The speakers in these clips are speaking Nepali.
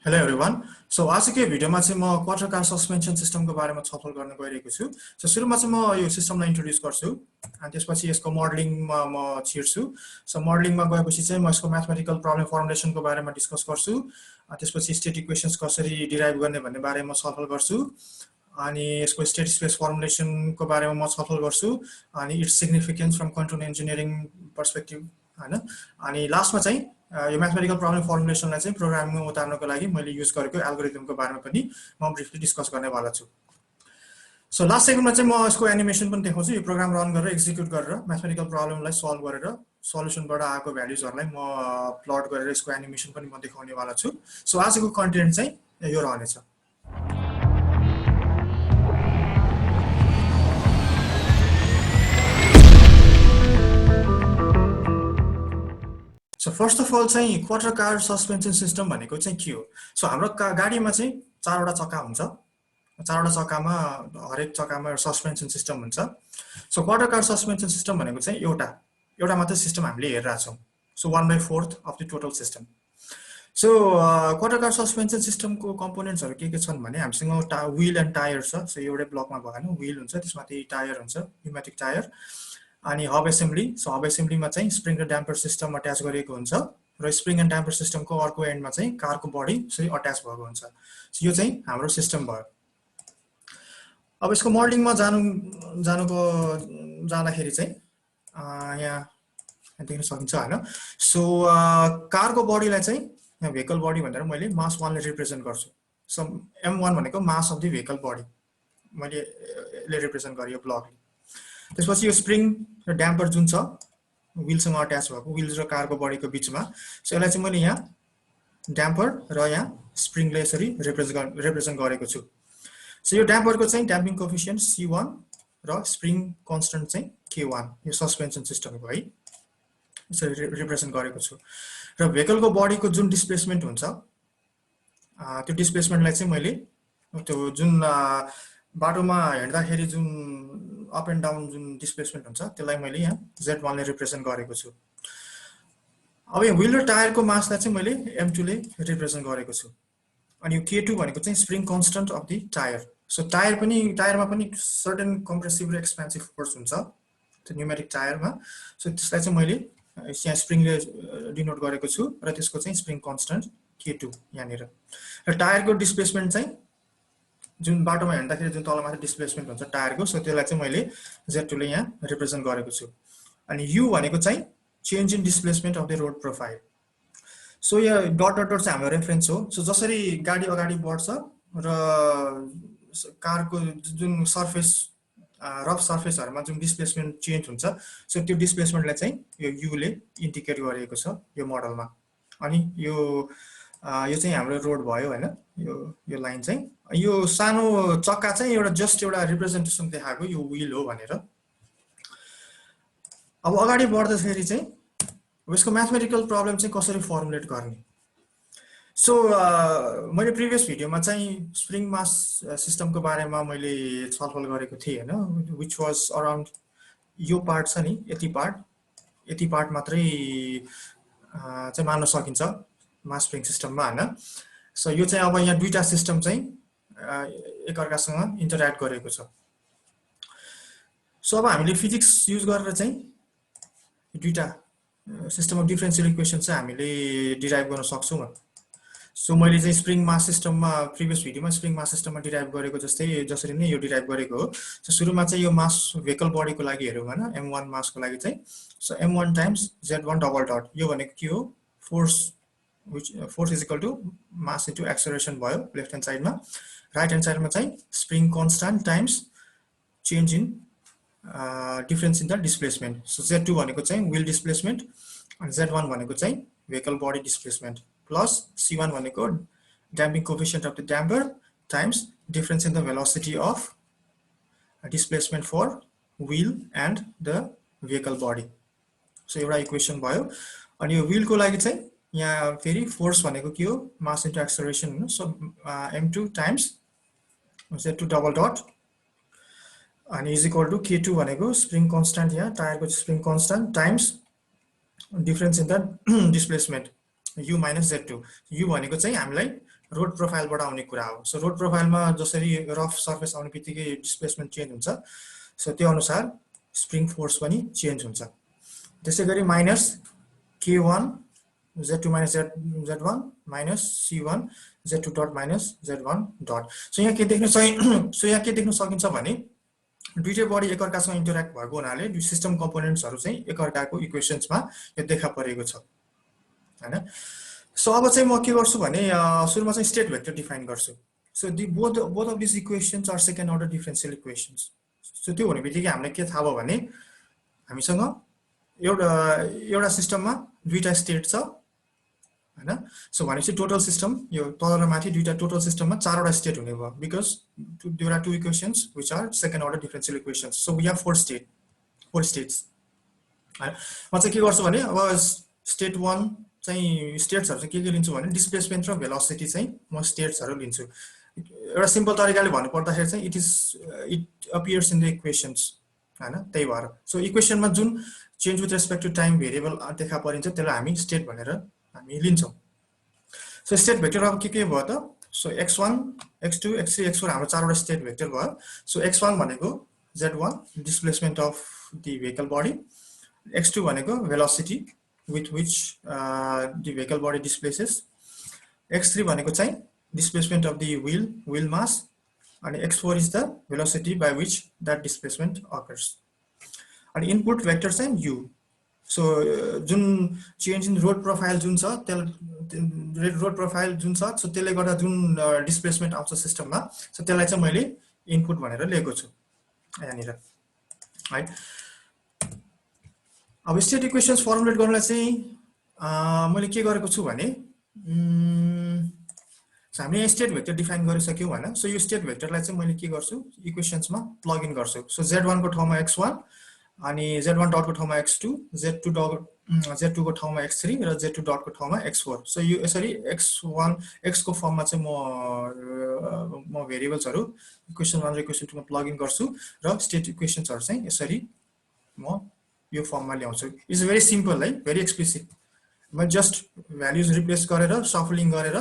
Hello everyone. सो आजको भिडियोमा चाहिँ म क्वार्टर कार सस्पेन्सन सिस्टमको बारेमा छलफल गर्न गइरहेको छु। सो सुरुमा चाहिँ म यो सिस्टमलाई इन्ट्रोड्युस गर्छु अनि त्यसपछि यसको मोडलिङमा म छिर्छु। सो मोडलिङमा गएपछि चाहिँ म यसको म्याथमेटिकल प्रब्लम फर्मुलेसनको बारेमा डिस्कस गर्छु। त्यसपछि स्टेट इक्वेसन्स कसरी डिराइभ गर्ने भन्ने बारेमा छलफल गर्छु। अनि यसको स्टेट स्पेस फर्मुलेसनको बारेमा म छलफल गर्छु अनि it's significance from control engineering perspective हैन। अनि लास्टमा चाहिँ यो म्याथमेटिकल प्रब्लम फर्मुलेसनलाई चाहिँ प्रोग्रामिङमा उतार्नको लागि मैले युज गरेको एल्गोरिदमको बारेमा पनि म ब्रिफली डिस्कस गर्नेवाला छु। सो लास्ट सेगमेन्टमा चाहिँ म यसको एनिमेसन पनि देखाउँछु। यो प्रोग्राम रन गरेर एक्जिक्युट गरेर म्याथमेटिकल प्रब्लमलाई सल्भ गरेर सल्युसनबाट आएको भ्याल्युजहरूलाई म प्लट गरेर यसको एनिमेसन पनि म देखाउनेवाला छु। सो आजको कन्टेन्ट चाहिँ यो रहनेछ। सो फर्स्ट अफ अल चाहिँ क्वार्टर कार सस्पेन्सन सिस्टम भनेको चाहिँ के हो? सो हाम्रो गाडीमा चाहिँ चारवटा चक्का हुन्छ। चारवटा चक्कामा हरेक चक्कामा सस्पेन्सन सिस्टम हुन्छ। So quarter car suspension system भनेको चाहिँ एउटा मात्रै सिस्टम हामीले हेरिरहेको छौँ। So 1/4 of the total system. So quarter car suspension सिस्टमको कम्पोनेन्ट्सहरू के छन् भने हामीसँग व्हील एन्ड टायर छ। सो एउटै ब्लकमा भएन, व्हील हुन्छ, त्यसमाथि टायर हुन्छ, न्युमेटिक टायर, अनि हब एसेम्ब्ली। सो हब एसेम्ब्लीमा चाहिँ स्प्रिङ र ड्याम्पर सिस्टम अट्याच गरिएको हुन्छ र स्प्रिङ एन्ड ड्याम्पर सिस्टमको अर्को एन्डमा चाहिँ कारको बडी यसरी अट्याच भएको हुन्छ। सो यो चाहिँ हाम्रो सिस्टम भयो। अब यसको मोडलिङमा जाँदाखेरि चाहिँ यहाँ देख्न सकिन्छ हैन। सो कारको बडीलाई चाहिँ यहाँ भेहिकल बडी भनेर मैले मास 1 ले रिप्रेजेन्ट गर्छु। सो m1 भनेको mass of the vehicle body मैले यसले रिप्रेजेन्ट गरेँ यो ब्लकले। त्यसपछि यो स्प्रिङ र ड्याम्पर जुन छ व्हीलसँग अट्याच भएको, व्हील र कारको बडीको बिचमा, सो यसलाई चाहिँ मैले यहाँ ड्याम्पर र यहाँ स्प्रिङले यसरी रिप्रेजेन्ट गरेको छु। सो यो ड्याम्परको चाहिँ ड्याम्पिङ कोएफिसिएन्ट C1 र स्प्रिङ कन्स्टेन्ट चाहिँ K1 यो सस्पेन्सन सिस्टमको है यसरी रिप्रेजेन्ट गरेको छु। र भेहिकलको बडीको जुन डिस्प्लेसमेन्ट हुन्छ त्यो डिस्प्लेसमेन्टलाई चाहिँ मैले त्यो जुन बाटोमा हिँड्दाखेरि जुन अप एन्ड डाउन जुन डिस्प्लेसमेन्ट हुन्छ त्यसलाई मैले यहाँ Z1 ले रिप्रेजेन्ट गरेको छु। अब यो व्हील र टायरको मासलाई चाहिँ मैले M2 ले रिप्रेजेन्ट गरेको छु। अनि यो K2 भनेको चाहिँ spring constant of the tyre. So टायरमा पनि सर्टेन कम्प्रेसिभ र एक्सपेन्सिभ फोर्स हुन्छ त्यो न्युमेटिक टायरमा। सो त्यसलाई चाहिँ मैले यहाँ स्प्रिङले डिनोट गरेको छु र त्यसको चाहिँ स्प्रिङ कन्स्टेन्ट K2 यहाँनिर। र टायरको डिस्प्लेसमेन्ट चाहिँ जुन बाटोमा हिँड्दाखेरि जुन तलमाथि डिस्प्लेसमेन्ट हुन्छ टायरको, सो त्यसलाई चाहिँ मैले Z2 ले यहाँ रिप्रेजेन्ट गरेको छु। अनि U भनेको चाहिँ change in displacement of the road profile. So यो डट डट डट चाहिँ हाम्रो रेफरेन्स हो। सो जसरी गाडी अगाडि बढ्छ र कारको जुन सर्फेस रफ सर्फेसहरुमा जुन डिस्प्लेसमेन्ट चेन्ज हुन्छ, सो त्यो डिस्प्लेसमेन्टलाई चाहिँ यो U ले इन्डिकेट गरिएको छ यो मोडलमा। अनि यो चाहिँ हाम्रो रोड भयो हैन। यो लाइन चाहिँ यो सानो चक्का चाहिँ एउटा रिप्रेजेन्टेसन देखाएको यो व्हील हो भनेर। अब अगाडि बढ्दाखेरि चाहिँ यसको म्याथमेटिकल प्रब्लम चाहिँ कसरी फर्मुलेट गर्ने? सो मैले प्रिभियस भिडियोमा चाहिँ स्प्रिङ मास सिस्टमको बारेमा मैले छलफल गरेको थिएँ हैन, व्हिच वाज अराउन्ड यो पार्ट छ नि, यति पार्ट मात्रै चाहिँ मान्न सकिन्छ मास स्प्रिङ सिस्टममा हैन। सो यो चाहिँ अब यहाँ दुईटा सिस्टम चाहिँ एकअर्कासँग इन्टरएक्ट गरेको छ। सो अब हामीले फिजिक्स युज गरेर चाहिँ दुईटा सिस्टम अफ डिफरेन्शियल इक्वेसन चाहिँ हामीले डिराइभ गर्न सक्छौँ। सो मैले चाहिँ स्प्रिङ मास सिस्टममा प्रिभियस भिडियोमा स्प्रिङ मास सिस्टममा डिराइभ गरेको जसरी नै यो डिराइभ गरेको हो। सो सुरुमा चाहिँ यो मास भेहिकल बडीको लागि हेरौँ हैन, m1 मासको लागि चाहिँ so m1 times z1 double dot यो भनेको के हो? Force is equal to mass into acceleration भयो लेफ्ट ह्यान्ड साइडमा। राइट ह्यान्ड साइडमा चाहिँ spring constant times change in difference in the displacement. So Z2 भनेको चाहिँ व्हील डिस्प्लेसमेन्ट अनि Z1 भनेको चाहिँ vehicle body displacement plus C1 भनेको damping coefficient of the damper times difference in the velocity of displacement for wheel and the vehicle body. So एउटा इक्वेसन भयो। अनि यो व्हीलको लागि चाहिँ यहाँ फेरि फोर्स भनेको के हो? मास इन्टु एक्सेलरेसन हैन। So m2 times Z2 double dot अनि इज इक्वल टु K2 भनेको स्प्रिङ कन्स्टेन्ट यहाँ टायरको spring constant times difference in the displacement U minus Z2। U भनेको चाहिँ हामीलाई रोड प्रोफाइलबाट आउने कुरा हो सो रोड प्रोफाइलमा जसरी रफ सर्फेस आउने बित्तिकै डिस्प्लेसमेन्ट चेन्ज हुन्छ सो त्यो अनुसार स्प्रिङ फोर्स पनि चेन्ज हुन्छ त्यसैगरी minus k1 z2 minus z1 minus c1 z2 dot minus z1 dot so यहाँ के देख्न सकिन्छ भने दुईटै बडी एकअर्कासँग इन्टरेक्ट भएको हुनाले दुई सिस्टम कम्पोनेन्ट्सहरु चाहिँ एकअर्काको इक्वेशन्समा यो देखा परेको छ हैन सो अब चाहिँ म के गर्छु भने सुरुमा चाहिँ स्टेट भेक्टर डिफाइन गर्छु so both of this equations are second order differential equations so त्यो हुने बित्तिकै हामीलाई के थाहा भयो भने हामीसँग एउटा सिस्टममा दुईटा स्टेट छ हैन सो भनेपछि टोटल सिस्टम यो तल र माथि दुईटा टोटल सिस्टममा चारवटा स्टेट हुने भयो because there are two equations which are second order differential equations so we have four states हैन म चाहिँ के गर्छु भने अब स्टेट 1 चाहिँ स्टेट्सहरु चाहिँ के लिन्छु भने डिस्प्लेसमेन्ट र भेलोसिटी चाहिँ म स्टेट्सहरु लिन्छु एउटा सिम्पल तरिकाले भन्नु पर्दाखेरि चाहिँ it appears in the equations हैन त्यही भएर सो इक्वेशनमा जुन change with respect to time variable देखा परिन्छ त्यसलाई हामी स्टेट भनेर हामी लिन्छौं सो स्टेट भेक्टर अब के भयो त so x1 x2 x3 x4 हाम्रो चारवटा स्टेट भेक्टर भयो सो x1 भनेको z1 displacement of the vehicle body x2 भनेको velocity with which the vehicle body displaces x3 भनेको चाहिँ displacement of the wheel mass and x4 is the velocity by which that displacement occurs and input vector चाहिँ u so जुन change in road profile जुन छ road profile जुन छ so त्यसले गर्दा जुन displacement आउँछ सिस्टममा so त्यसलाई चाहिँ मैले इनपुट भनेर लिएको छु यहाँनिर है अब स्टेट इक्वेशन्स फर्मुलेट गर्नलाई चाहिँ मैले के गरेको छु भने हामीले स्टेट भेक्टर डिफाइन गरिसक्यौ हैन सो यो स्टेट भेक्टरलाई चाहिँ मैले के गर्छु इक्वेशन्समा प्लग इन गर्छु सो z1 को ठाउँमा x1 अनि z1 डट को ठाउँमा x2 z2 को ठाउँमा x3 र z2 डट को ठाउँमा x4 सो यो यसरी x1 x को फर्ममा चाहिँ म भेरिएबल्सहरु इक्वेशन 1 र इक्वेशन 2 मा प्लग इन गर्छु र स्टेट इक्वेशन्सहरु चाहिँ यसरी म यो फर्ममा ल्याउँछु इट्स भेरी सिम्पल है भेरी एक्सप्लिसिट म जस्ट भ्यालुज रिप्लेस गरेर सफलिङ गरेर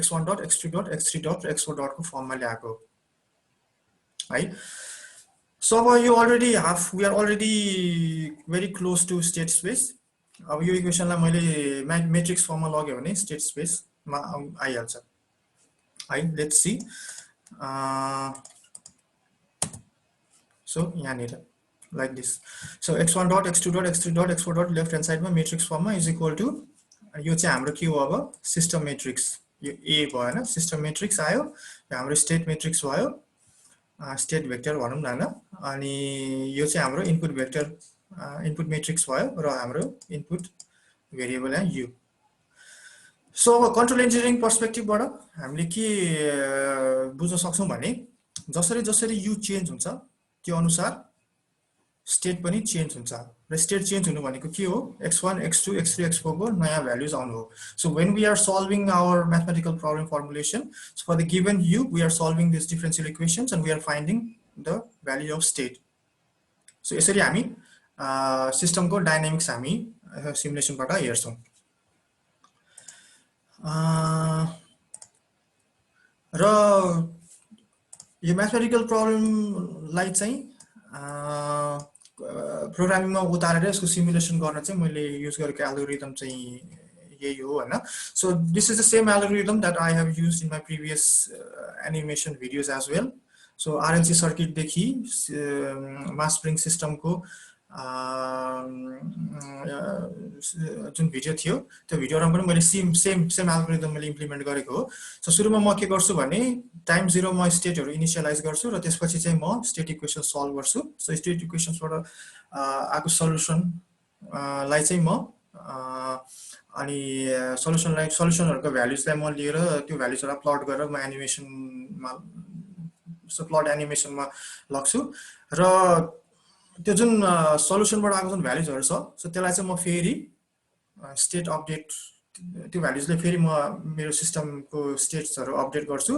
x1 dot x2 dot x3 dot र x4 डट को फर्ममा ल्याएको है सो अब यो already we are already very close to state space अब यो इक्वेशनलाई मैले म्याट्रिक्स फर्ममा लग्यो भने स्टेट स्पेसमा आइहाल्छ है लेट्स सी सो यहाँनिर like this so x1 dot x2 dot x3 dot x4 dot left hand side मा matrix form मा is equal to यो चाहिँ हाम्रो के हो अब सिस्टम मैट्रिक्स यो a भयो हैन सिस्टम मैट्रिक्स आयो यो हाम्रो स्टेट मैट्रिक्स भयो स्टेट भेक्टर भनौं न हैन अनि यो चाहिँ हाम्रो इनपुट भेक्टर इनपुट मैट्रिक्स भयो र हाम्रो इनपुट भेरिएबल है u सो अब कन्ट्रोल इन्जिनियरिङ पर्सपेक्टिभबाट हामीले के बुझ्न सक्छौं भने जसरी u चेन्ज हुन्छ त्यो अनुसार स्टेट पनि चेन्ज हुन्छ र स्टेट चेन्ज हुनु भनेको के हो x1 x2 x3 x4 को नयाँ भ्यालुज आउनु हो so when we are solving our mathematical problem formulation so for the given u we are solving this differential equations and we are finding the value of state so यसरी हामी सिस्टमको डायनामिक्स हामी सिमुलेसनबाट हेर्छौं र यो मैथमेटिकल प्रब्लमलाई चाहिँ प्रोग्रामिङमा उतारेर यसको सिमुलेसन गर्न चाहिँ मैले युज गरेको एल्गोरिदम चाहिँ यही हो हैन so this is the same algorithm that I have used in my previous animation videos as well so RLC circuit देखि मास स्प्रिङ सिस्टमको जुन भिडियो थियो त्यो भिडियोमा पनि मैले सेम एल्गोरिदम मैले इम्प्लिमेन्ट गरेको हो सो सुरुमा म के गर्छु भने टाइम 0 मा स्टेटहरु इनिशियलाइज गर्छु र त्यसपछि चाहिँ म स्टेट इक्वेशन सल्भ गर्छु सो स्टेट इक्वेशन्सबाट आको सल्युसन लाई चाहिँ म अनि सल्युसनहरुको भ्यालुजलाई म लिएर त्यो भ्यालुजहरुलाई प्लट गरेर म एनिमेसनमा सो प्लट एनिमेसनमा लग्छु र त्यो जुन सल्युसनबाट आएको जुन भ्यालुजहरु छ सो त्यसलाई चाहिँ म फेरि स्टेट अपडेट त्यो भ्यालुजले फेरि म मेरो सिस्टमको स्टेट्सहरु अपडेट गर्छु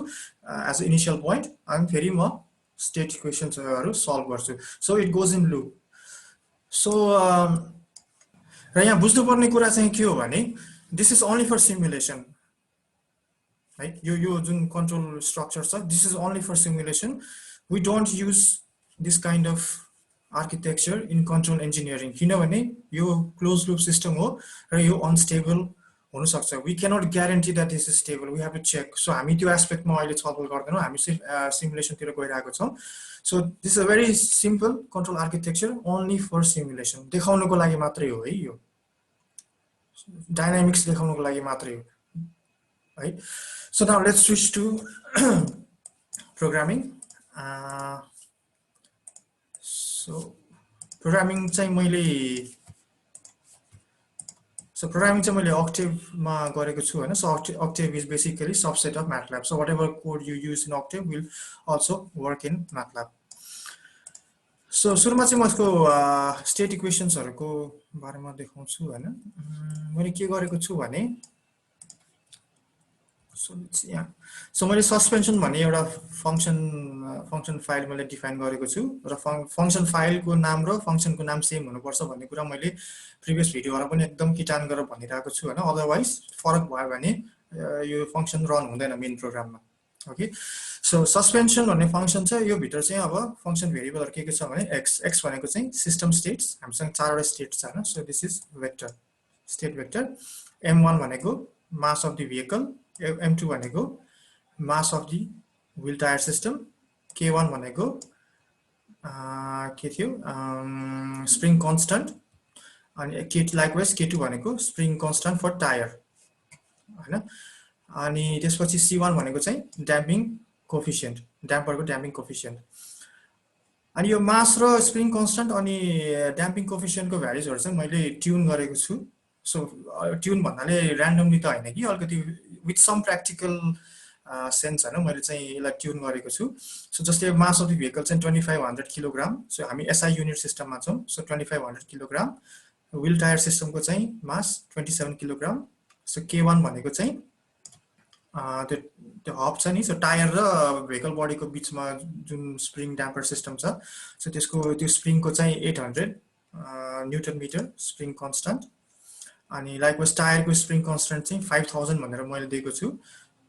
एज अ इनिशियल पोइन्ट अनि फेरि म स्टेट इक्वेशन्सहरु सल्भ गर्छु so it goes in loop so र यहाँ बुझ्नुपर्ने कुरा चाहिँ के हो भने this is only for simulation है यो जुन कन्ट्रोल स्ट्रक्चर छ this is only for simulation we don't use this kind of architecture in control engineering किनभने यो क्लोज लुप सिस्टम हो र यो अनस्टेबल हुनसक्छ we cannot guarantee that this is stable we have to check so हामी त्यो एस्पेक्टमा अहिले छलफल गर्दैनौँ हामी सिमुलेसनतिर गइरहेको छौँ so this a very simple control architecture only for simulation देखाउनुको लागि मात्रै हो है यो डायनामिक्स देखाउनुको लागि मात्रै हो है so now let's switch to programming so programming चाहिँ मैले octave-मा गरेको छु हैन so octave is basically subset of MATLAB so whatever code you use in octave will also work in MATLAB so सुरुमा चाहिँ म यसको स्टेट इक्वेशन्सहरुको बारेमा देखाउँछु हैन मैले के गरेको छु भने सो मैले सस्पेन्सन भन्ने एउटा फंक्सन फाइल मैले डिफाइन गरेको छु र फंक्सन फाइलको नाम र फंक्सनको नाम सेम हुनुपर्छ भन्ने कुरा मैले प्रिभियस भिडियोमा पनि एकदम किटान गरेर भनिरहेको छु हैन अदरवाइज फरक भयो भने यो फंक्सन रन हुँदैन मेन प्रोग्राममा ओके सो सस्पेन्सन भन्ने फंक्सन छ यो भित्र चाहिँ अब फंक्सन भेरिएबलहरु के छ भने x भनेको चाहिँ सिस्टम स्टेट्स हामीसँग चारवटा स्टेट छ हैन so this is vector state vector m1 भनेको mass of the vehicle m2 भनेको mass of the wheel tier system k1 भनेको के थियो स्प्रिङ कन्स्टन्ट अनि लाइकवाइज k2 भनेको स्प्रिङ कन्स्टन्ट फर टायर हैन अनि त्यसपछि c1 भनेको चाहिँ ड्याम्पिङ कोएफिसिएन्ट ड्याम्परको ड्याम्पिङ कोएफिसिएन्ट अनि यो मास र स्प्रिङ कन्स्टन्ट अनि ड्याम्पिङ कोएफिसिएन्टको भ्यालुजहरु चाहिँ मैले ट्युन गरेको छु सो ट्युन भन्नाले र्यान्डमली त हैन कि अलिकति विथ सम प्र्याक्टिकल सेन्स हैन मैले चाहिँ यसलाई ट्युन गरेको छु सो जस्तै मास अफ द भेहिकल चाहिँ 2500 किलोग्राम सो हामी एसआई युनिट सिस्टममा छौं सो 2500 किलोग्राम व्हील टायर सिस्टमको चाहिँ मास 27 किलोग्राम सो k1 भनेको चाहिँ त्यो हब छ नि सो टायर र भेहिकल बडीको बीचमा जुन स्प्रिङ ड्याम्पर सिस्टम छ सो त्यसको त्यो स्प्रिङको चाहिँ 800 न्यूटन मिटर स्प्रिङ कन्स्टन्ट अनि लाइकवाइज टायरको स्प्रिङ कन्स्टन्ट चाहिँ 5000 भनेर मैले दिएको छु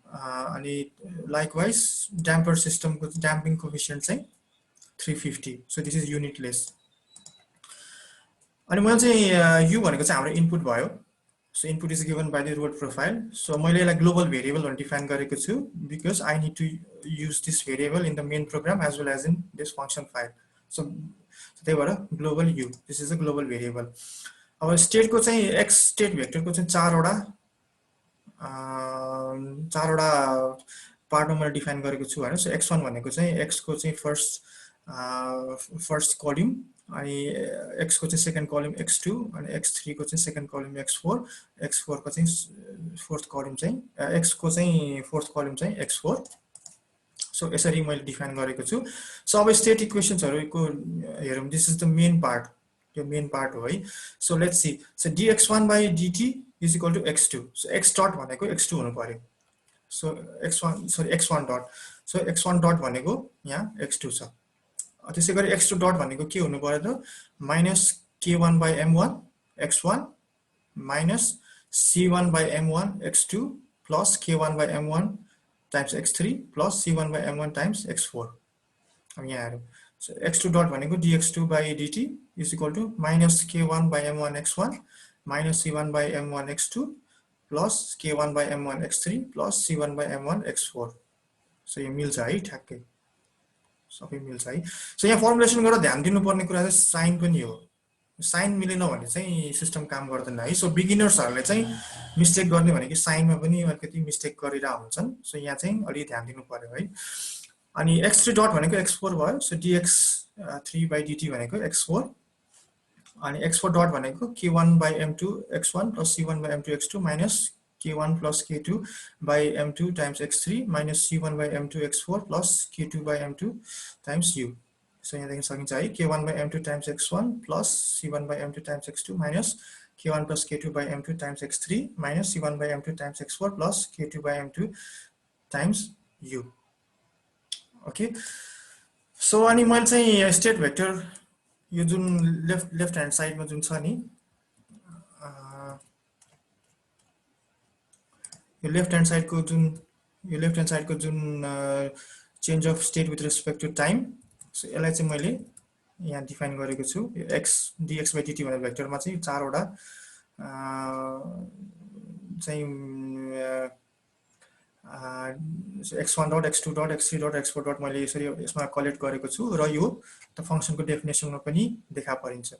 अनि लाइकवाइज ड्याम्पर सिस्टमको ड्याम्पिङ कोएफिसिएन्ट चाहिँ 350 सो दिस इज युनिटलेस अनि मैले चाहिँ u भनेको चाहिँ हाम्रो इनपुट भयो so input is given by the road profile so मैले यसलाई ग्लोबल भेरिएबल भनेर डिफाइन गरेको छु because I need to use this variable in the main program as well as in this function file so त्यही भएर global u this is a global variable अब स्टेटको चाहिँ x स्टेट भेक्टरको चाहिँ चारवटा पार्टमा मैले डिफाइन गरेको छु हैन सो x1 भनेको चाहिँ x को चाहिँ फर्स्ट कलम अनि x को चाहिँ सेकेन्ड कलम x2 अनि x3 को चाहिँ सेकेन्ड कलम x4 x4 को चाहिँ फोर्थ कलम चाहिँ x को चाहिँ फोर्थ कलम चाहिँ x4 सो यसरी मैले डिफाइन गरेको छु सो अब स्टेट इक्वेशन्सहरुको हेरौं this is the main part यो मेन पार्ट हो है so let's see so dx1 by dt is equal to x2 so x dot भनेको x2 हुनु पर्यो so x1 dot so x1 dot भनेको यहाँ x2 छ त्यसै गरी x2 डट भनेको के हुनु पर्यो त minus k1 by m1 x1 minus c1 by m1 x2 plus k1 by m1 times x3 plus c1 by m1 times x4 अब यहाँ हेरौं सो x2 डट भनेको dx2 by dt is equal to minus k1 by m1 x1 minus c1 by m1 x2 plus k1 by m1 x3 plus c1 by m1 x4 so यो मिल्छ है ठ्याक्कै सबै मिल्छ है सो यहाँ फर्मुलेसन गरेर ध्यान दिनुपर्ने कुरा चाहिँ साइन पनि हो साइन मिलेन भने चाहिँ सिस्टम काम गर्दैन है सो बिगिनर्सहरुले चाहिँ मिस्टेक गर्ने भनेको साइनमा पनि अलिकति मिस्टेक गरिरा हुन्छन् सो यहाँ चाहिँ अलि ध्यान दिनु पर्यो है अनि x3 डट भनेको x4 भयो सो dx3 by dt भनेको x4 अनि x4 डट भनेको k1 by m2 x1 plus c1 by m2 x2 minus k1 plus k2 by m2 times x3 minus c1 by m2 x4 plus k2 by m2 times u so यहाँ देख्न सकिन्छ है k1 by m2 times x1 plus c1 by m2 times x2 minus k1 plus k2 by m2 times x3 minus c1 by m2 times x4 plus k2 by m2 times u okay so अनि मैले चाहिँ स्टेट भेक्टर यो जुन लेफ्ट ह्यान्ड साइडमा जुन छ नि यो लेफ्ट ह्यान्ड साइडको जुन यो लेफ्ट ह्यान्ड साइडको जुन change of state with respect to time, so यसलाई चाहिँ मैले यहाँ डिफाइन गरेको छु। एक्स dx by dt भन्ने भेक्टरमा चाहिँ चारवटा चाहिँ x1 dot x2 dot x3 dot x4 dot मैले यसरी यसमा कलेक्ट गरेको छु र यो त फंक्सनको डेफिनेसनमा पनि देखा परिन्छ।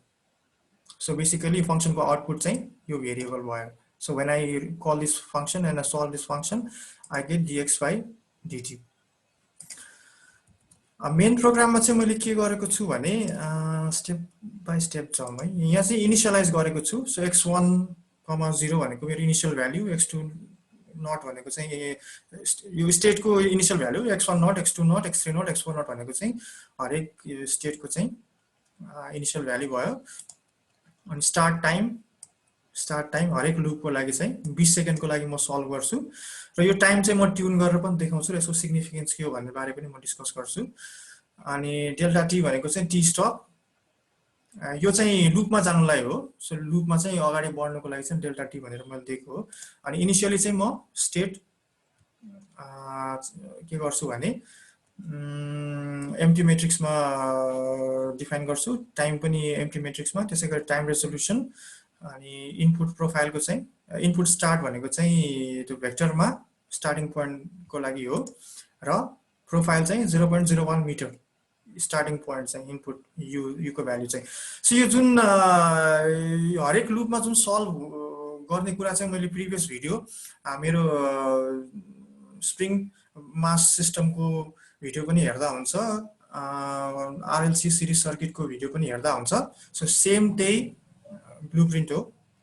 सो बेसिकली फंक्सनको आउटपुट चाहिँ यो भेरिएबल भयो। So when I call this function and I solve this function I get dx by dt। Main प्रोग्राममा चाहिँ मैले के गरेको छु भने स्टेप बाइ स्टेप जाउँ है। यहाँ चाहिँ इनिशियलाइज गरेको छु। सो x1, 0 भनेको मेरो इनिशियल भ्याल्यु, x2 नट भनेको चाहिँ यो स्टेटको initial value, x1 not, x2 not, x3 not, x4 not भनेको चाहिँ हरेक स्टेटको चाहिँ इनिशियल भ्याल्यु भयो। अनि स्टार्ट टाइम हरेक लुपको लागि चाहिँ 20 सेकेन्डको लागि म सल्भ गर्छु र यो टाइम चाहिँ म ट्युन गरेर पनि देखाउँछु र यसको सिग्निफिकेन्स के हो भन्ने बारे पनि म डिस्कस गर्छु। अनि डेल्टा टी भनेको चाहिँ टी स्टप, यो चाहिँ लुपमा जानुलाई हो। सो लुपमा चाहिँ अगाडि बढ्नको लागि चाहिँ डेल्टा टी भनेर मैले दिएको हो। अनि इनिशियली चाहिँ म स्टेट के गर्छु भने एम्प्टी मेट्रिक्समा डिफाइन गर्छु, टाइम पनि एम्प्टी मेट्रिक्समा, त्यसै गरी टाइम रेजोल्युसन। अनि इनपुट प्रोफाइलको चाहिँ इनपुट स्टार्ट भनेको चाहिँ त्यो भेक्टरमा स्टार्टिङ पोइन्टको लागि हो र प्रोफाइल चाहिँ 0.01 मिटर स्टार्टिङ पोइन्ट चाहिँ इनपुट युको भ्याल्यु चाहिँ। सो यो जुन हरेक लुपमा जुन सल्भ गर्ने कुरा चाहिँ मैले प्रिभियस भिडियो मेरो स्प्रिङ मास सिस्टमको भिडियो पनि हेर्दा हुन्छ, आरएलसी सिरिज सर्किटको भिडियो पनि हेर्दा हुन्छ। सो सेम त्यही ब्लुप्रिन्ट हो,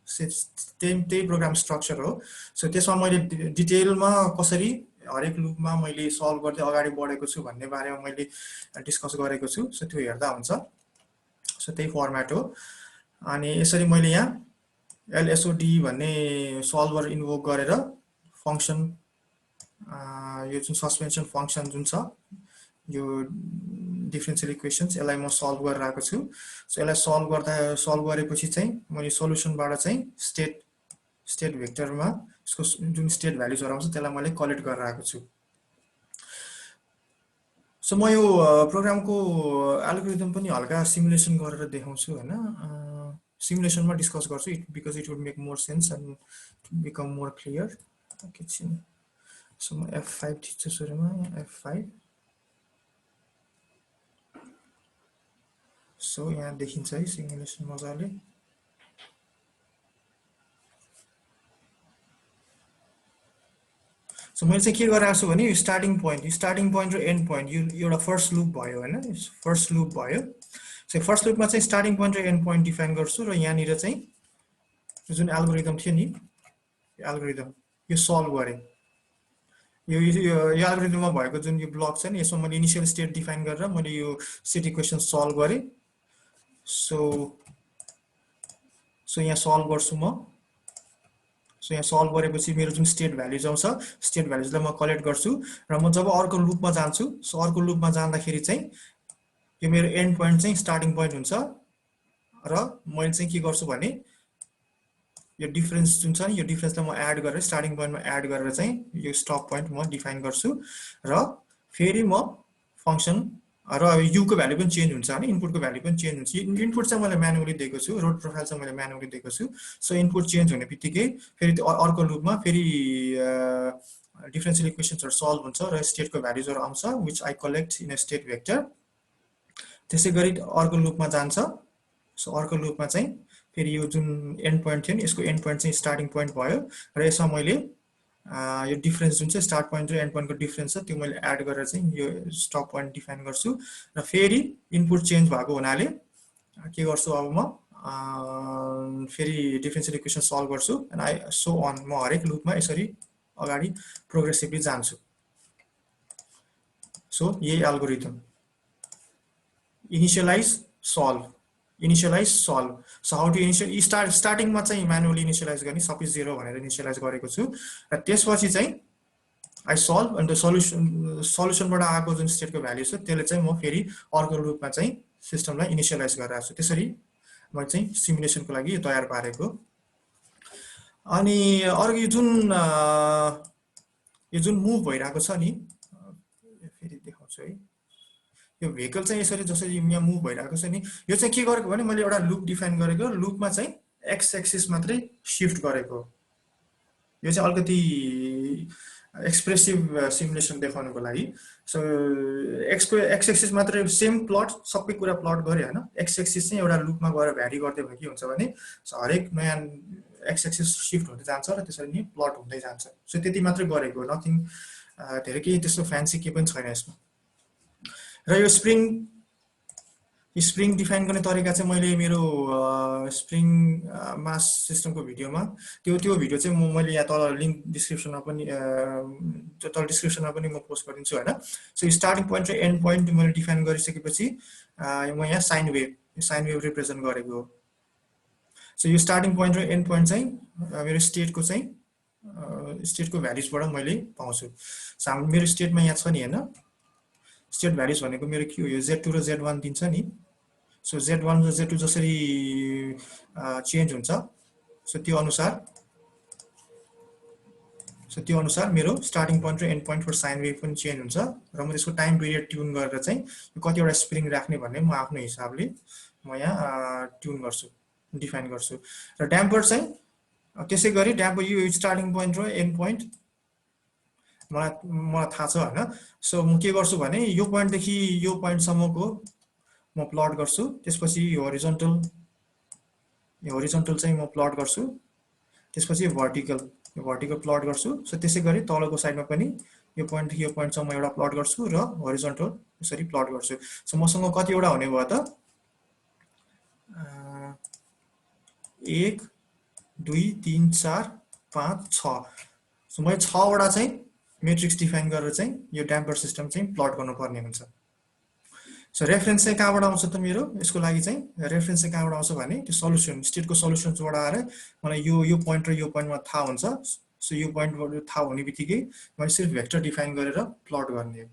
त्यही प्रोग्राम स्ट्रक्चर हो। सो त्यसमा मैले डिटेलमा कसरी हरेक लुपमा मैले सल्भ गर्दै अगाडि बढेको छु भन्ने बारेमा मैले डिस्कस गरेको छु। सो त्यो हेर्दा हुन्छ। सो त्यही फर्मेट हो। अनि यसरी मैले यहाँ एलएसओडी भन्ने सल्भर इन्भोक गरेर फंक्सन, यो जुन सस्पेन्सन फंक्सन जुन छ यो डिफरेन्शियल इक्वेशन्स, यसलाई म सल्भ गरेर आएको छु। सो यसलाई सल्भ गरेपछि चाहिँ मैले सोलुसनबाट चाहिँ स्टेट भेक्टरमा यसको जुन स्टेट भ्याल्युजहरु आउँछ त्यसलाई मैले कलेक्ट गरेर आएको छु। सो म यो प्रोग्रामको एल्गोरिदम पनि हल्का सिमुलेसन गरेर देखाउँछु हैन। सिमुलेसनमा डिस्कस गर्छु because it would make more sense and become more clear. एकछिन। सो म F5 थिच्छु सुरुमा, F5। सो यहाँ देखिन्छ है सिमुलेसन मजाले। सो मैले चाहिँ के गरिरहेको छु भने स्टार्टिङ पोइन्ट र एन्ड पोइन्ट यो एउटा फर्स्ट लुप भयो हैन, फर्स्ट लुप भयो। सो फर्स्ट लुपमा चाहिँ स्टार्टिङ पोइन्ट र एन्ड पोइन्ट डिफाइन गर्छु र यहाँनिर चाहिँ जुन एल्गोरिदम थियो नि, एल्गोरिदम यो सल्भ गरे। यो एल्गोरिदममा भएको जुन यो ब्लक छ नि, यसमा मैले इनिशियल स्टेट डिफाइन गरेर मैले यो स्टेट इक्वेसन सल्भ गरे। सो यहाँ सल्भ गर्छु म। सो यहाँ सल्भ गरेपछि मेरो जुन स्टेट भ्याल्युज आउँछ, स्टेट भ्याल्युजलाई म कलेक्ट गर्छु र म जब अर्को लुपमा जान्छु, सो अर्को लुपमा जाँदाखेरि चाहिँ यो मेरो एन्ड पोइन्ट चाहिँ स्टार्टिङ पोइन्ट हुन्छ र मैले चाहिँ के गर्छु भने यो डिफरेन्स जुन छ नि, यो डिफरेन्सलाई म एड गरेर स्टार्टिङ पोइन्टमा एड गरेर चाहिँ यो स्टप पोइन्ट म डिफाइन गर्छु र फेरि म फंक्सन र युको भ्याल्यु पनि चेन्ज हुन्छ हैन, इनपुटको भ्याल्यु पनि चेन्ज हुन्छ। इनपुट चाहिँ मैले म्यानुअली दिएको छु, रोड प्रोफाइल चाहिँ मैले म्यानुअली दिएको छु। सो इनपुट चेन्ज हुने बित्तिकै फेरि अर्को लुपमा फेरि डिफरेन्शियल इक्वेशन्सहरु सल्भ हुन्छ र स्टेटको भ्याल्युजहरु आउँछ which I collect in a state vector. त्यसै गरी अर्को लुपमा जान्छ। सो अर्को लुपमा चाहिँ फेरि यो जुन एन्ड पोइन्ट थियो नि, यसको एन्ड पोइन्ट चाहिँ स्टार्टिङ पोइन्ट भयो र यसमा मैले यो डिफरेन्स जुन चाहिँ स्टार्ट पोइन्ट र एन्ड पोइन्टको डिफरेन्स छ त्यो मैले एड गरेर चाहिँ यो स्टप पोइन्ट डिफाइन गर्छु र फेरि इनपुट चेन्ज भएको हुनाले के गर्छु अब म फेरि डिफरेन्शियल इक्वेसन सल्भ गर्छु एन्ड आई सो अन। म हरेक लुपमा यसरी अगाडि प्रोग्रेसिभली जान्छु। सो यही algorithm initialise solve. So how to initial स्टार्टिङमा चाहिँ म्यानुअली इनिशियलाइज गर्ने, सबै 0 भनेर इनिशियलाइज गरेको छु र त्यसपछि चाहिँ आई सल्भ एन्ड द सल्युसनबाट आएको जुन स्टेटको भ्याल्यु छ त्यसले चाहिँ म फेरि अर्को लुपमा चाहिँ सिस्टमलाई इनिशियलाइज गरिरहेको छु। त्यसरी मैले चाहिँ सिमुलेसनको लागि यो तयार पारेको। अनि अर्को जुन यो जुन मुभ भइरहेको छ नि, फेरि देखाउँछु है, यो भेहिकल चाहिँ यसरी जसरी यहाँ मुभ भइरहेको छ नि, यो चाहिँ के गरेको भने मैले एउटा लुप डिफाइन गरेको, लुपमा चाहिँ एक्स एक्सिस मात्रै सिफ्ट गरेको। यो चाहिँ अलिकति एक्सप्रेसिभ सिमुलेसन देखाउनको लागि। सो एक्स एक्सिस मात्रै सेम प्लट सबै कुरा प्लट गरे होइन, एक्स एक्सिस चाहिँ एउटा लुपमा गएर भ्यारी गर्दै भने के हुन्छ भने हरेक नयाँ एक्स एक्सिस सिफ्ट हुँदै जान्छ र त्यसरी नै प्लट हुँदै जान्छ। सो त्यति मात्रै गरेको, नथिङ धेरै केही त्यस्तो फ्यान्सी केही पनि छैन यसमा। र यो स्प्रिङ डिफाइन गर्ने तरिका चाहिँ मैले मेरो स्प्रिङ मास सिस्टमको भिडियोमा त्यो भिडियो चाहिँ मैले यहाँ तल लिङ्क डिस्क्रिप्सनमा पनि म पोस्ट गरिदिन्छु होइन। सो स्टार्टिङ पोइन्ट र एन्ड पोइन्ट मैले डिफाइन गरिसकेपछि म यहाँ साइन वेभ रिप्रेजेन्ट गरेको हो। सो यो स्टार्टिङ पोइन्ट र एन्ड पोइन्ट चाहिँ मेरो स्टेटको भ्याल्युजबाट मैले पाउँछु। मेरो स्टेटमा यहाँ छ नि होइन, स्टेट भ्याल्युज भनेको मेरो के हो, यो Z2 र Z1 दिन्छ नि। सो Z1 र Z2 जसरी चेन्ज हुन्छ, सो त्यो अनुसार मेरो स्टार्टिङ पोइन्ट र end point for sine wave पनि चेन्ज हुन्छ र म त्यसको टाइम पिरियड ट्युन गरेर चाहिँ कतिवटा स्प्रिङ राख्ने भन्ने म आफ्नो हिसाबले म यहाँ ट्युन गर्छु, डिफाइन गर्छु। र ड्याम्पर चाहिँ त्यसै गरी ड्याम्पर यो स्टार्टिङ पोइन्ट र एन्ड पोइन्ट मलाई थाहा छ होइन। सो म के गर्छु भने यो पोइन्टदेखि यो पोइन्टसम्मको म प्लट गर्छु, त्यसपछि यो होरिजन्टल चाहिँ म प्लट गर्छु, त्यसपछि यो भर्टिकल प्लट गर्छु। सो त्यसै गरी तलको साइडमा पनि यो पोइन्टदेखि यो पोइन्टसम्म एउटा प्लट गर्छु र होरिजन्टल यसरी प्लट गर्छु। सो मसँग कतिवटा हुने भयो त, 1 2 3 4 5 6। सो मैले 6वटा चाहिँ मेट्रिक्स डिफाइन गरेर चाहिँ यो ड्याम्पर सिस्टम चाहिँ प्लट गर्नुपर्ने हुन्छ। सो रेफरेन्स चाहिँ कहाँबाट आउँछ त मेरो यसको लागि चाहिँ रेफरेन्स चाहिँ कहाँबाट आउँछ भने त्यो सल्युसन स्टेटको सल्युसन्सबाट आएर मलाई यो पोइन्ट र यो पोइन्टमा थाहा हुन्छ। सो यो पोइन्टबाट थाहा हुने बित्तिकै मैले सिर्फ भेक्टर डिफाइन गरेर प्लट गर्ने हो।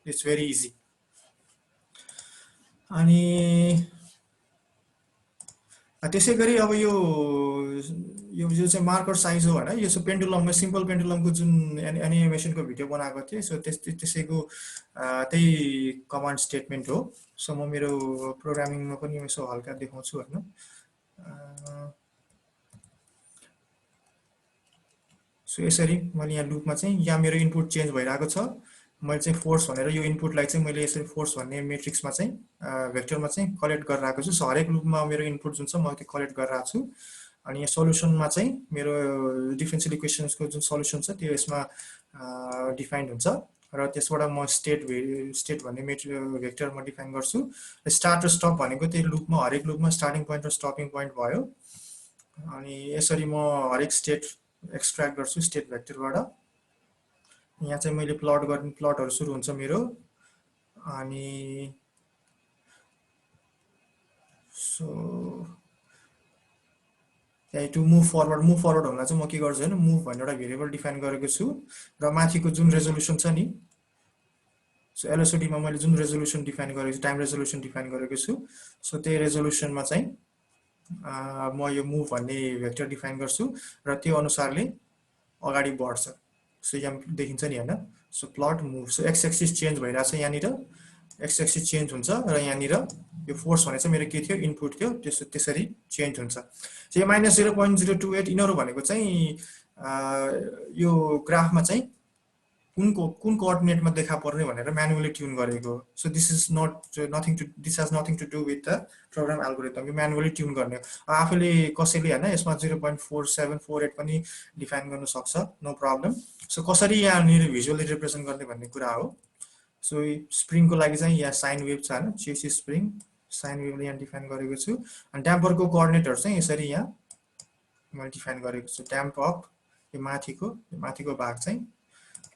It's very easy. अनि त्यसै गरी अब यो चाहिँ मार्कर साइज हो होइन, यो चाहिँ पेन्डुलममा सिम्पल पेन्डुलमको जुन एनिमेसनको भिडियो बनाएको थिएँ। सो त्यसैको त्यही कमान्ड स्टेटमेन्ट हो। सो म मेरो प्रोग्रामिङमा पनि यसो हल्का देखाउँछु होइन। सो यसरी मैले यहाँ लुपमा चाहिँ यहाँ मेरो इनपुट चेन्ज भइरहेको छ, मैले चाहिँ फोर्स भनेर यो इनपुटलाई चाहिँ मैले यसरी फोर्स भन्ने मेट्रिक्समा चाहिँ भेक्टरमा चाहिँ कलेक्ट गरेर आएको छु। सो हरेक लुपमा मेरो इनपुट जुन छ म त्यो कलेक्ट गरेर आएको छु। अनि यहाँ सल्युसनमा चाहिँ मेरो डिफरेन्सियल इक्वेसन्सको जुन सल्युसन छ त्यो यसमा डिफाइन्ड हुन्छ र त्यसबाट म स्टेट भन्ने भेक्टरमा डिफाइन गर्छु। स्टार्ट र स्टप भनेको त्यही लुपमा हरेक लुपमा स्टार्टिङ पोइन्ट र स्टपिङ पोइन्ट भयो। अनि यसरी म हरेक स्टेट एक्सट्र्याक्ट गर्छु स्टेट भेक्टरबाट। यहाँ चाहिँ मैले प्लट गर्ने प्लटहरू सुरु हुन्छ मेरो। अनि सो टु मुभ फरवर्ड हुँदा चाहिँ म के गर्छु भने मुभ भन्ने एउटा भेरिएबल डिफाइन गरेको छु र माथिको जुन रेजोल्युसन छ नि, सो एलएसओडीमा मैले जुन रेजोल्युसन डिफाइन गरेको छु, टाइम रेजोल्युसन डिफाइन गरेको छु। सो त्यही रेजोल्युसनमा चाहिँ म यो मुभ भन्ने भेक्टर डिफाइन गर्छु र त्यो अनुसारले अगाडि बढ्छ। सो यहाँ देखिन्छ नि होइन। So plot move, so x axis change भइरहेको छ यहाँनिर, एक्स एक्सिस चेन्ज हुन्छ र यहाँनिर यो फोर्स भने चाहिँ मेरो के थियो, इनपुट थियो, त्यसरी चेन्ज हुन्छ। सो यो -0.028 यिनीहरू भनेको चाहिँ यो ग्राफमा चाहिँ कुन कोअर्डिनेटमा देखा पर्ने भनेर म्यानुअली ट्युन गरेको। So this has nothing to do with the program algorithm. यो म्यानुअली ट्युन गर्ने हो। आफूले कसैले होइन यसमा 0.4748 पनि डिफाइन गर्नु सक्छ, नो प्रब्लम। सो कसरी यहाँनिर भिजुअली रिप्रेजेन्ट गर्ने भन्ने कुरा हो। सो स्प्रिङको लागि चाहिँ यहाँ साइन वेभ छ होइन, चेसी स्प्रिङ साइन वेभले यहाँ डिफाइन गरेको छु। अनि ड्याम्परको कोअर्डिनेटहरू चाहिँ यसरी यहाँ मैले डिफाइन गरेको छु। ड्याम्प अप यो माथिको भाग चाहिँ,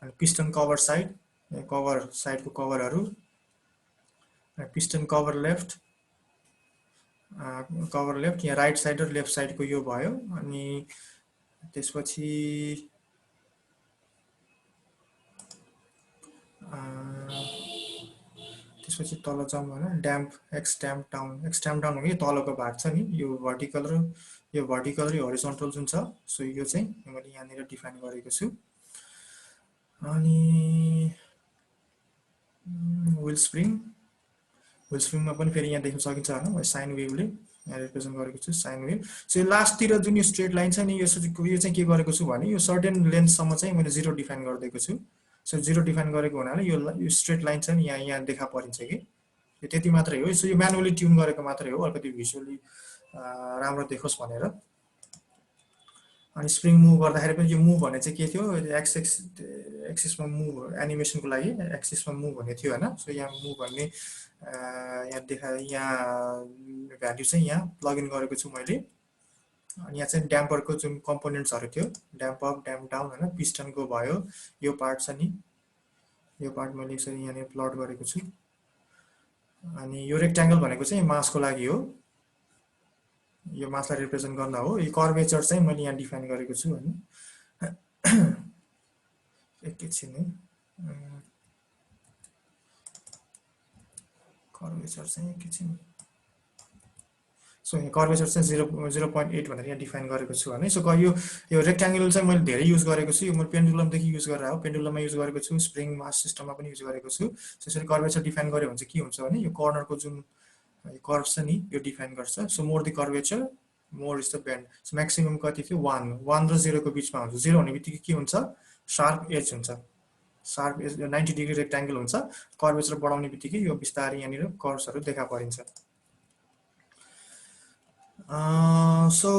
अनि पिस्टन कभर साइडको कभरहरू, पिस्टन कभर लेफ्ट यहाँ राइट साइड र लेफ्ट साइडको यो भयो। अनि त्यसपछि तल जाउँ होइन, एक्स ड्याम्प डाउन भनेको तलको भाग छ नि, यो भर्टिकल र हरिजन्टल जुन छ। सो यो चाहिँ मैले यहाँनिर डिफाइन गरेको छु। अनि विल स्प्रिङमा पनि फेरि यहाँ देख्न सकिन्छ होइन साइन वेभले यहाँ रिप्रेजेन्ट गरेको छु साइन वेभ सो यो लास्टतिर जुन यो स्ट्रेट लाइन छ नि यो चाहिँ के गरेको छु भने यो सर्टेन लेन्थसम्म चाहिँ मैले 0 डिफाइन गरिदिएको छु सो 0 डिफाइन गरेको हुनाले यो स्ट्रेट लाइन छ नि यहाँ देखा परिन्छ कि यो त्यति मात्रै हो सो यो म्यानुअली ट्युन गरेको मात्रै हो अलिकति भिजुअली राम्रो देखोस् भनेर अनि स्प्रिङ मुभ गर्दाखेरि पनि यो मुभ भन्ने चाहिँ के थियो एक्सिसमा मुभ एनिमेसनको लागि एक्सिसमा मुभ भन्ने थियो होइन सो यहाँ मुभ भन्ने यहाँ भ्याल्यु चाहिँ यहाँ प्लगइन गरेको छु मैले अनि यहाँ चाहिँ ड्याम्परको जुन कम्पोनेन्ट्सहरू थियो ड्याम्प अप ड्याम्प डाउन होइन पिस्टनको भयो यो पार्ट छ नि यो पार्ट मैले यसरी यहाँनिर प्लट गरेको छु अनि यो रेक्ट्याङ्गल भनेको चाहिँ मासको लागि हो यो मासलाई रिप्रेजेन्ट गर्न हो यो कर्वेचर चाहिँ मैले यहाँ डिफाइन गरेको छु होइन एकैछिन है कर्वेचर चाहिँ एकैछिन सो यहाँ कर्वेचर चाहिँ 0.8 भनेर यहाँ डिफाइन गरेको छु होइन सो यो रेक्ट्याङ्गल चाहिँ मैले धेरै युज गरेको छु यो मैले पेन्डुलमदेखि युज गरेर हो पेन्डुलममा युज गरेको छु स्प्रिङ मास सिस्टममा पनि युज गरेको छु त्यसरी कर्वेचर डिफाइन गऱ्यो भने चाहिँ के हुन्छ भने यो कर्नरको जुन कर्भ छ नि यो डिफाइन गर्छ so more the curvature more is the bend so maximum कति थियो 1 र 0 को बिचमा हुन्छ 0 हुने बित्तिकै के हुन्छ शार्प एज हुन्छ शार्प एज 90 डिग्री रेक्ट्याङ्गल हुन्छ कर्वेचर बढाउने बित्तिकै यो बिस्तारै यहाँनिर कर्भ्सहरू देखा परिन्छ सो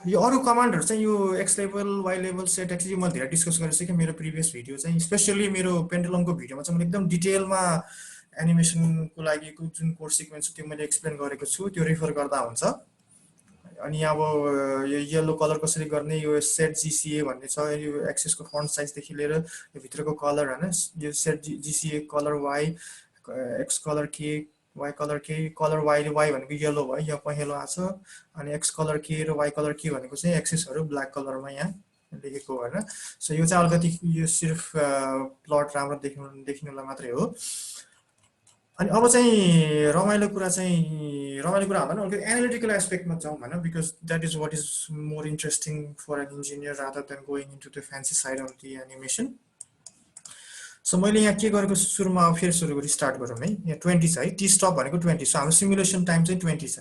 यो अरू कमान्डहरू चाहिँ यो X level Y level set X यो मैले धेरै डिस्कस गरिसकेँ मेरो प्रिभियस भिडियो चाहिँ स्पेसली मेरो पेन्डुलमको भिडियोमा चाहिँ मैले एकदम डिटेलमा एनिमेसनको लागि जुन कोर्स सिक्वेन्स त्यो मैले एक्सप्लेन गरेको छु त्यो रिफर गर्दा हुन्छ अनि अब यो येलो कलर कसरी गर्ने यो सेट जिसिए भन्ने छ यो एक्सेसको फन्ट साइजदेखि लिएर यो भित्रको कलर होइन यो सेट जिसिए कलर वाइ एक्स कलर के वाइ कलर के कलर वाइ भनेको येलो भयो यहाँ पहेँलो आएको छ अनि एक्स कलर के र वाइ कलर के भनेको चाहिँ एक्सेसहरू ब्ल्याक कलरमा यहाँ लेखेको होइन सो यो चाहिँ अलिकति यो सिर्फ प्लट राम्रो देखिनुलाई मात्रै हो अनि अब चाहिँ रमाइलो कुरा भन्दा नि अलिकति एनालिटिकल एस्पेक्टमा जाउँ होइन because that is what is more interesting for an engineer rather than going into the fancy side of the animation so मैले यहाँ के गरेको सुरुमा फेरि सुरु गरी स्टार्ट गरौँ है यहाँ 20 छ है टी स्टप भनेको 20 सो हाम्रो सिमुलेसन टाइम चाहिँ 20 छ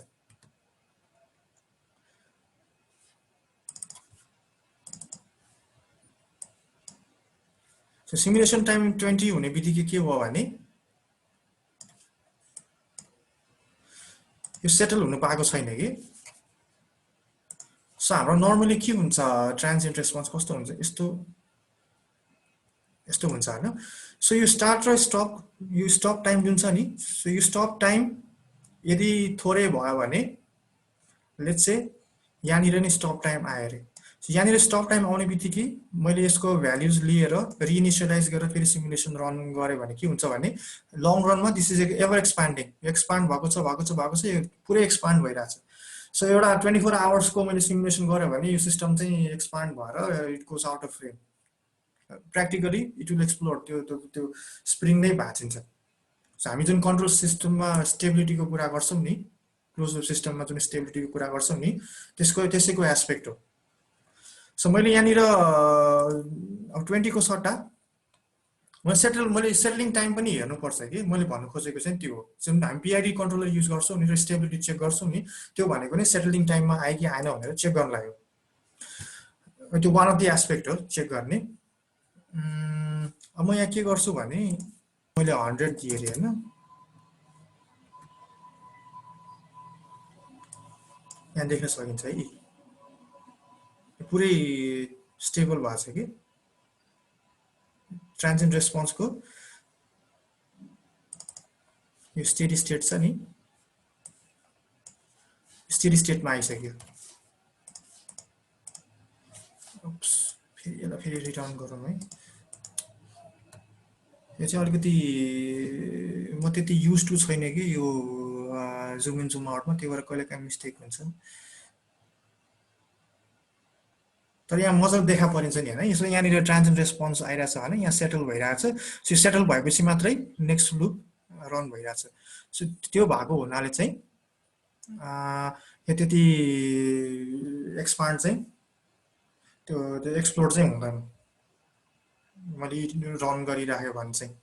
सो सिमुलेसन टाइम 20 हुने बित्तिकै के भयो भने यो सेटल हुनु पाएको छैन कि सो हाम्रो नर्मली के हुन्छ ट्रान्सिएन्ट रेस्पोन्स कस्तो हुन्छ यस्तो हुन्छ होइन सो यो स्टार्ट र स्टप टाइम जुन छ नि सो यो स्टप टाइम यदि थोरै भयो भने लेट्स से यहाँनिर नै स्टप टाइम आयो अरे यहाँनिर स्टप टाइम आउने बित्तिकै मैले यसको भ्याल्युज लिएर रिइनिसियलाइज गरेर फेरि सिमुलेसन रन गरेँ भने के हुन्छ भने लङ रनमा दिस इज एभर एक्सपान्ड भएको छ यो पुरै एक्सपान्ड भइरहेछ सो एउटा 24 आवर्सको मैले सिमुलेसन गरेँ भने यो सिस्टम चाहिँ एक्सपान्ड भएर it goes out of frame practically it will explore त्यो स्प्रिङ नै भाँचिन्छ सो हामी जुन कन्ट्रोल सिस्टममा स्टेबिलिटीको कुरा गर्छौँ नि क्लोज सिस्टममा जुन स्टेबिलिटीको कुरा गर्छौँ नि त्यसैको एस्पेक्ट हो सो मैले यहाँनिर अब 20 को सट्टा मैले सेटलिङ टाइम पनि हेर्नुपर्छ कि मैले भन्नु खोजेको चाहिँ त्यो हो जुन हामी पिआइडी कन्ट्रोलर युज गर्छौँ नि र स्टेबिलिटी चेक गर्छौँ नि त्यो भनेको नै सेटलिङ टाइममा आयो कि आएन भनेर चेक गर्नलाई हो त्यो वान अफ द एस्पेक्ट हो चेक गर्ने अब म यहाँ के गर्छु भने मैले 100 दिएँ अरे होइन यहाँ देख्न सकिन्छ है पुरै स्टेबल भएको छ कि ट्रान्सिएन्ट रेस्पोन्सको यो स्टेडी स्टेट छ नि स्टेडी स्टेटमा आइसक्यो फेरि यसलाई फेरि रिटर्न गरौँ है यो चाहिँ अलिकति म त्यति युज टु छैन कि यो जुम इन जुम आउटमा त्यो भएर कहिलेकाहीँ मिस्टेक हुन्छ तर यहाँ मजाले देखा परिन्छ नि होइन यसो यहाँनिर ट्रान्जिएन्ट रेस्पोन्स आइरहेछ भने यहाँ सेटल भइरहेछ सो सेटल भएपछि मात्रै नेक्स्ट लुप रन भइरहेछ सो त्यो भएको हुनाले चाहिँ यो त्यति एक्सपान्ड चाहिँ त्यो एक्सप्लोर चाहिँ हुँदैन मैले रन गरिराख्यो भने चाहिँ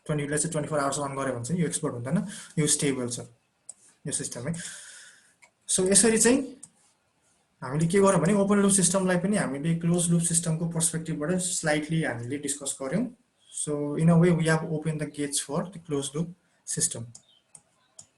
24 आवर्स रन गऱ्यो भने चाहिँ यो एक्सपोर्ट हुँदैन, यो स्टेबल छ यो सिस्टम है। सो यसरी चाहिँ हामीले के गर्यौं भने ओपन लुप सिस्टमलाई पनि हामीले क्लोज लुप सिस्टमको पर्सपेक्टिभबाट स्लाइटली हामीले डिस्कस गर्यौं। So in a way we have open the gates for the close loop system.